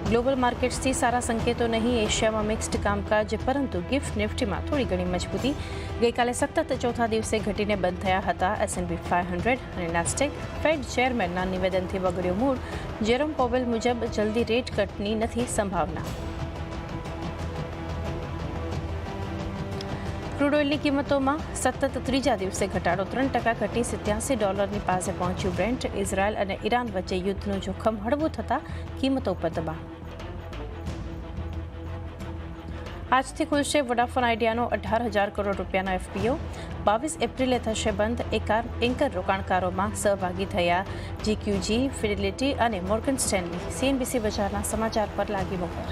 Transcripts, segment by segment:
Global માર્કેટ્સથી સારા સંકેતો નહીં. એશિયામાં મિક્સ્ડ કામકાજ, પરંતુ ગિફ્ટ નિફ્ટીમાં થોડી ઘણી મજબૂતી. ગઈકાલે સતત ચોથા દિવસે ઘટીને બંધ થયા હતા. S&P 500 અને નાસ્ટેક. ફેડ ચેરમેનના નિવેદનથી બગડ્યો મૂડ. જેરોમ પોવેલ મુજબ જલ્દી રેટ કટની નથી સંભાવના. ક્રૂડ ઓઇલની કિંમતોમાં સતત ત્રીજા દિવસે ઘટાડો. 3% ઘટી $87 પાસે પહોંચ્યું બ્રેન્ટ. ઇઝરાયલ અને ઈરાન વચ્ચે યુદ્ધનું જોખમ હળવું થતાં કિંમતો પર દબાણ. આજથી ખુલશે વોડાફોન આઈડિયાનો 18,000 કરોડ રૂપિયાનો FPO. 22 એપ્રિલે થશે બંધ. એન્કર રોકાણકારોમાં સહભાગી થયા GQG, ફિડેલિટી અને મોર્ગન સ્ટેનલી. CNBC બજારના સમાચાર પર લાગી મોહર.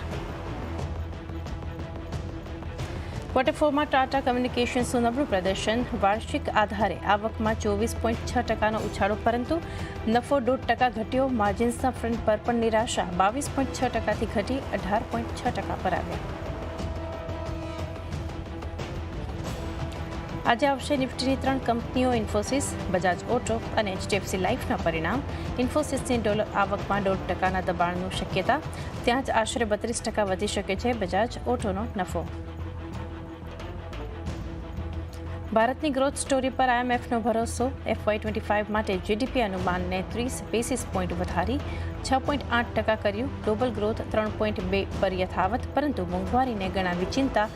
ક્વાર્ટર4માં ટાટા કમ્યુનિકેશન્સનું નબળું પ્રદર્શન. વાર્ષિક આધારે આવકમાં 24.6%નો ઉછાળો, પરંતુ નફો 1.5% ઘટ્યો. માર્જિન્સના ફ્રન્ટ પર પણ નિરાશા. 22.6%થી ઘટી 18.6% પર આવ્યા. આજે આવશે નિફ્ટીની 3 કંપનીઓ, ઇન્ફોસિસ, બજાજ ઓટો અને HDFC લાઇફના પરિણામ. ઇન્ફોસિસની ડોલર આવકમાં 1.5%ના દબાણનું શક્યતા. ત્યાં જ આશરે 32% વધી શકે છે બજાજ ઓટોનો નફો. ભારતની ગ્રોથ સ્ટોરી પર IMFનો ભરોસો. FY25 માટે GDP અનુમાનને 30 બેસિસ પોઈન્ટ વધારી 6.8% કર્યું. ગ્લોબલ ગ્રોથ 3.2 પર યથાવત, પરંતુ મોંઘવારીને ગણાવી ચિંતા.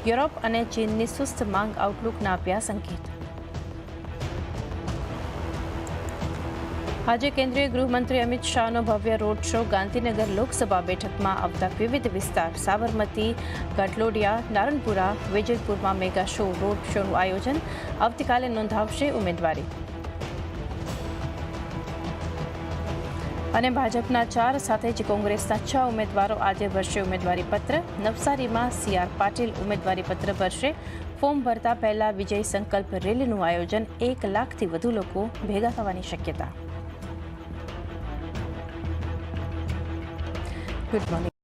યુરોપ અને ચીનની સુસ્ત માંગ આઉટલુકના આપ્યા સંકેત. આજે કેન્દ્રીય ગૃહમંત્રી અમિત શાહનો ભવ્ય રોડ શો. ગાંધીનગર લોકસભા બેઠકમાં આવતા વિવિધ વિસ્તાર, સાબરમતી, ઘાટલોડિયા, નારણપુરા, વેજલપુરમાં મેગા શો રોડ શોનું આયોજન. આવતીકાલે નોંધાવશે ઉમેદવારી. અને ભાજપના 4 સાથે જ કોંગ્રેસના 6 ઉમેદવારો આજે ભરશે ઉમેદવારી પત્ર. નવસારીમાં CR પાટીલ ઉમેદવારી પત્ર ભરશે. ફોર્મ ભરતા પહેલા વિજય સંકલ્પ રેલીનું આયોજન. 1 લાખથી વધુ લોકો ભેગા થવાની શક્યતા. Good morning.